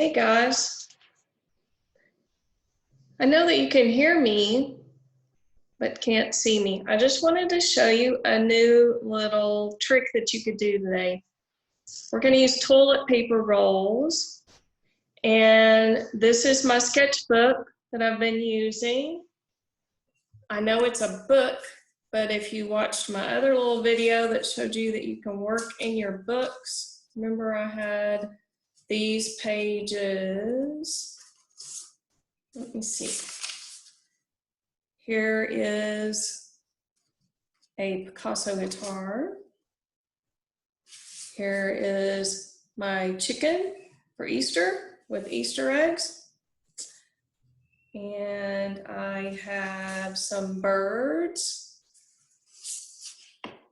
Hey guys, I know that you can hear me, but can't see me. I just wanted to show you a new little trick that you could do today. We're going to use toilet paper rolls, and this is my sketchbook that I've been using. I know it's a book, but if you watched my other little video that showed you that you can work in your books, remember I had these pages. Let me see. Here is a Picasso guitar. Here is my chicken for Easter with Easter eggs. And I have some birds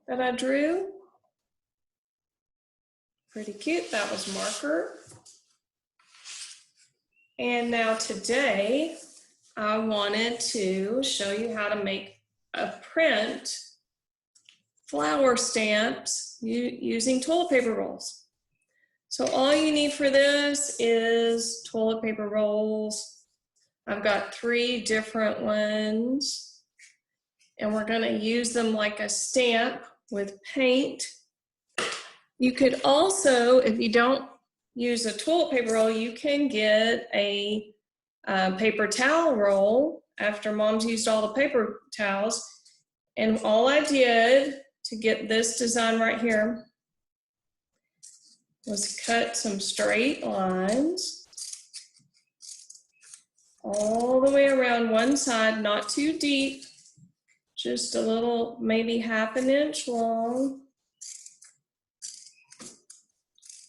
that I drew. Pretty cute. That was marker. And now today, I wanted to show you how to make a print flower stamps using toilet paper rolls. So all you need for this is toilet paper rolls. I've got 3 different ones, and we're going to use them like a stamp with paint. You could also, if you don't use a toilet paper roll, you can get a paper towel roll after mom's used all the paper towels. And all I did to get this design right here was cut some straight lines all the way around one side, not too deep, just a little, maybe ½ an inch long,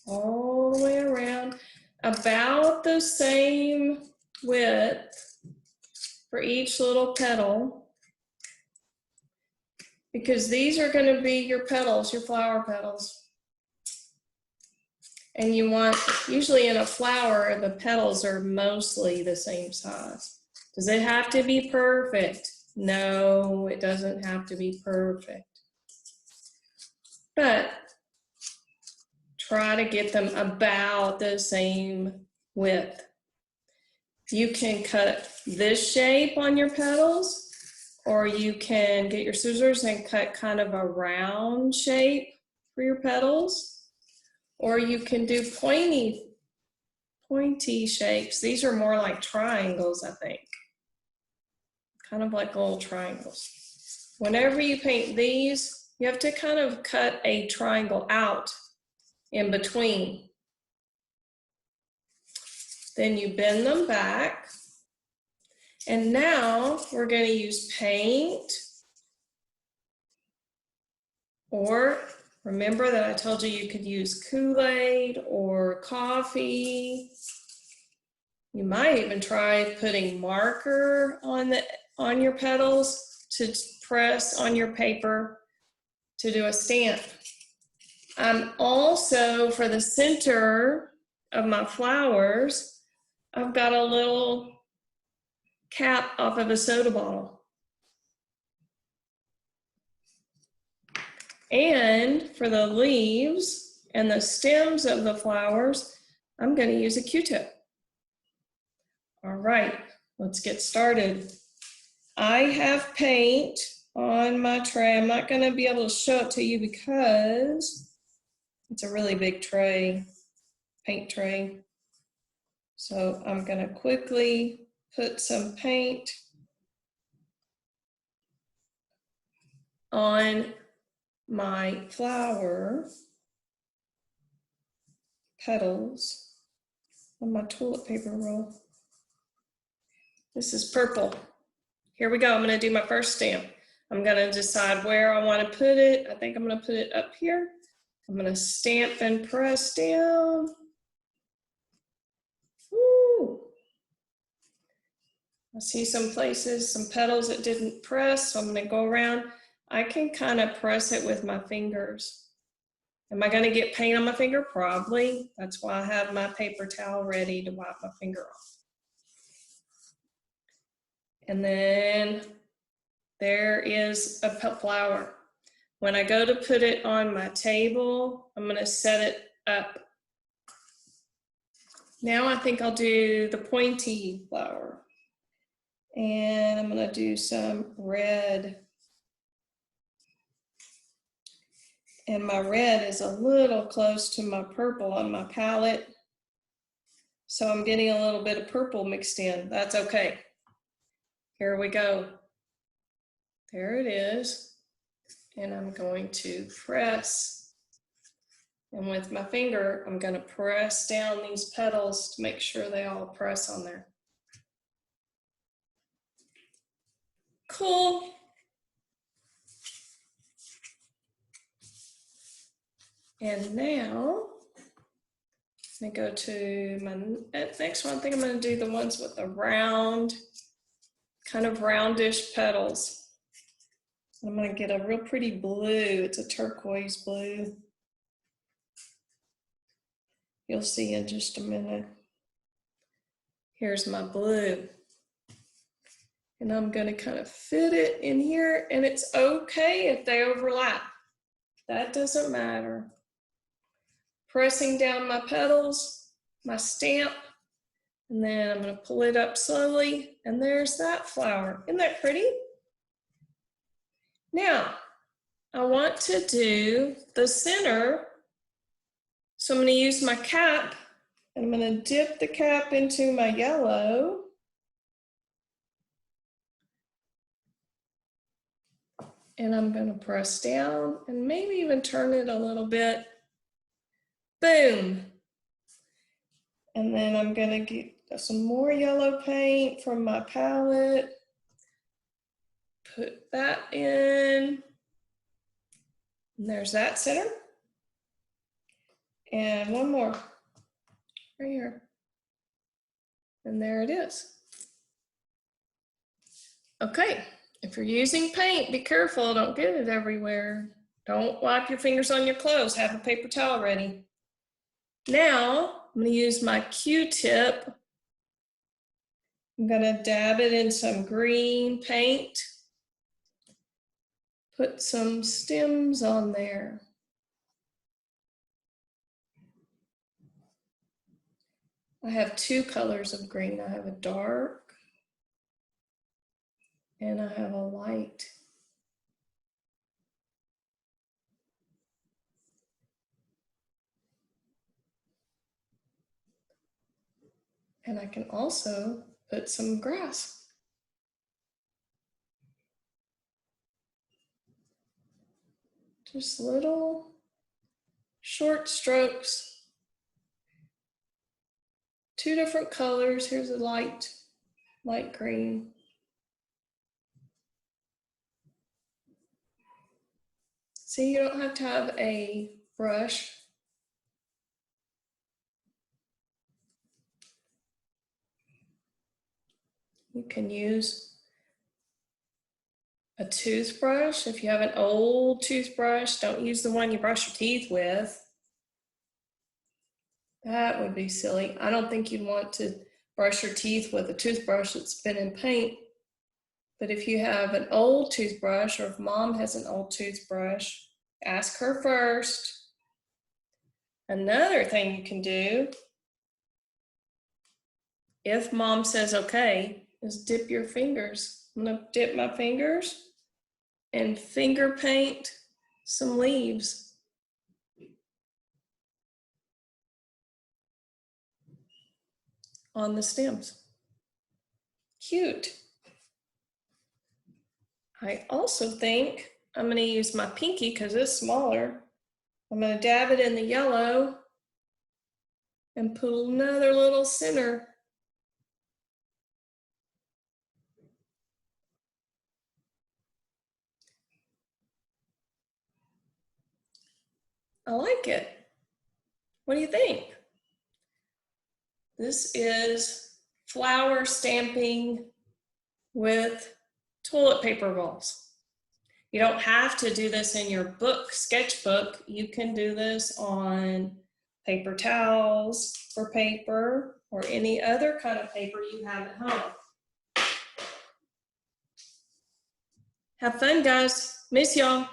all the way around, about the same width for each little petal, because these are going to be your petals, your flower petals. And you want, usually in a flower, the petals are mostly the same size. Does it have to be perfect? No, it doesn't have to be perfect. But try to get them about the same width. You can cut this shape on your petals, or you can get your scissors and cut kind of a round shape for your petals. Or you can do pointy shapes. These are more like triangles, I think. Kind of like little triangles. Whenever you paint these, you have to kind of cut a triangle out in between. Then you bend them back. And now we're going to use paint, or remember that I told you you could use Kool-Aid or coffee. You might even try putting marker on your petals to press on your paper to do a stamp. I'm also, for the center of my flowers, I've got a little cap off of a soda bottle. And for the leaves and the stems of the flowers, I'm going to use a Q-tip. All right, let's get started. I have paint on my tray. I'm not going to be able to show it to you because it's a really big tray, paint tray. So I'm going to quickly put some paint on my flower petals on my toilet paper roll. This is purple. Here we go. I'm going to do my first stamp. I'm going to decide where I want to put it. I think I'm going to put it up here. I'm going to stamp and press down. Woo. I see some places, some petals that didn't press, so I'm going to go around. I can kind of press it with my fingers. Am I going to get paint on my finger? Probably. That's why I have my paper towel ready to wipe my finger off. And then there is a flower. When I go to put it on my table, I'm going to set it up Now I think I'll do the pointy flower. And I'm gonna do some red. And my red is a little close to my purple on my palette. So I'm getting a little bit of purple mixed in. That's okay. Here we go. There it is. And I'm going to press. And with my finger, I'm going to press down these petals to make sure they all press on there. Cool. And now, I'm going to go to my next one. I think I'm going to do the ones with the round, kind of roundish petals. I'm going to get a real pretty blue. It's a turquoise blue. You'll see in just a minute. Here's my blue. And I'm going to kind of fit it in here, and it's okay if they overlap. That doesn't matter. Pressing down my petals, my stamp, and then I'm going to pull it up slowly, and there's that flower. Isn't that pretty? Now, I want to do the center, so I'm going to use my cap, and I'm going to dip the cap into my yellow. And I'm going to press down and maybe even turn it a little bit. Boom. And then I'm going to get some more yellow paint from my palette. Put that in. And there's that center. And one more right here. And there it is. Okay. If you're using paint, be careful, don't get it everywhere. Don't wipe your fingers on your clothes, have a paper towel ready. Now, I'm gonna use my Q-tip. I'm gonna dab it in some green paint. Put some stems on there. I have two colors of green. I have a dark and I have a light. And I can also put some grass. Just little short strokes. Two different colors. Here's a light green. See, you don't have to have a brush. You can use a toothbrush. If you have an old toothbrush, don't use the one you brush your teeth with. That would be silly. I don't think you'd want to brush your teeth with a toothbrush that's been in paint. But if you have an old toothbrush, or if mom has an old toothbrush, ask her first. Another thing you can do, if mom says okay, is dip your fingers. I'm gonna dip my fingers and finger paint some leaves. On the stems. Cute. I also think I'm going to use my pinky because it's smaller. I'm going to dab it in the yellow and put another little center. I like it. What do you think? This is flower stamping with toilet paper rolls. You don't have to do this in your book, sketchbook. You can do this on paper towels for paper or any other kind of paper you have at home. Have fun, guys. Miss y'all.